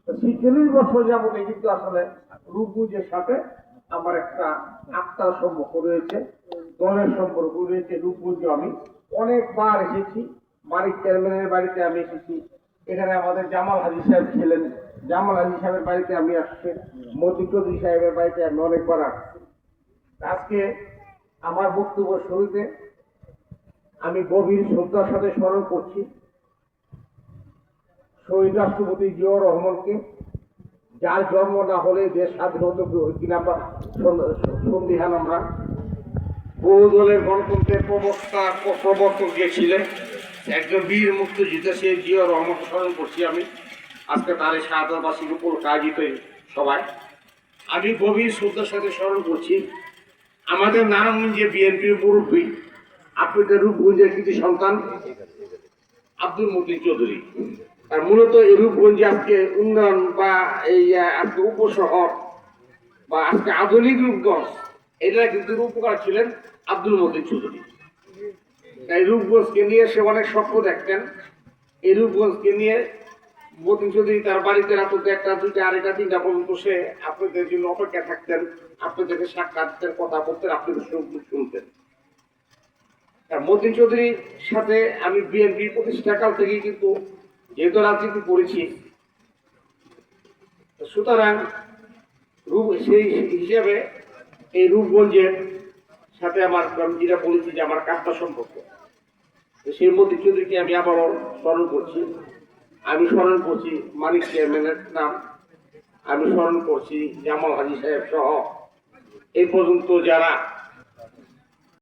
সেই 40 বছর যাবত কিন্তু আসলে রূপগঞ্জের সাথে আমার একটা আত্মার সম্পর্ক রয়েছে, দলের সম্পর্ক রয়েছে। রূপগঞ্জে আমি অনেকবার এসেছি, মানিক চেয়ারম্যানের বাড়িতে আমি এসেছি, এখানে আমাদের জামাল হাজি সাহেব ছিলেন, জামাল হাজি সাহেবের বাড়িতে আমি আসছি, মতি চৌধুরী সাহেবের বাড়িতে আমি অনেকবার আসছি। আজকে আমার বক্তব্য শুরুতে আমি গভীর শ্রদ্ধার সাথে স্মরণ করছি শহীদ রাষ্ট্রপতি জিয়াউর রহমানকে, যার জন্ম না হলে দেশ স্বাধীন হতো কিনা সন্দিহান। আমরা বহু দলের গণতন্ত্রের প্রবর্তক যে ছিলেন, একজন বীর মুক্তিযোদ্ধা সেই জিয়াউর রহমানকে স্মরণ করছি আমি আজকে তার এই শাহাদাতবার্ষিকী উপলক্ষে আয়োজিত সবাই। আমি গভীর শ্রদ্ধার সাথে স্মরণ করছি আমাদের নারায়ণগঞ্জে বিএনপির মুরব্বী, আপনাদের রূপগঞ্জের কৃতি সন্তান আব্দুল মতিন চৌধুরী। আর মূলত এই রূপগঞ্জে আজকে উন্নয়ন বা এই আজকে উপশহর বা আজকে আধুনিক রূপগঞ্জ, এটা কিন্তু রূপকার ছিলেন আব্দুল মতিন চৌধুরী। তাই রূপগঞ্জকে নিয়ে সে অনেক স্বপ্ন দেখতেন। এই রূপগঞ্জকে নিয়ে মতিন চৌধুরী তার বাড়িতে রাত একটা দুইটা আড়াইটা তিনটা পর্যন্ত সে আপনাদের জন্য অপেক্ষা থাকতেন, আপনাদেরকে সাক্ষাৎ কথা বলতেন, আপনাদের শুনতেন। মতিন চৌধুরীর সাথে আমি বিএনপির প্রতিষ্ঠাকাল থেকে কিন্তু যেহেতু রাজনীতি করেছি, সুতরাং সেই হিসেবে এই রূপগঞ্জের সাথে আমার যেটা বলেছি যে আমার কাটটা সম্পর্ক, সেই মতিন চৌধুরীকে আমি আবারও স্মরণ করছি। আমি স্মরণ করছি মানিক চেয়ারম্যানের নাম, আমি স্মরণ করছি জামাল হাজি সাহেব সহ এই পর্যন্ত যারা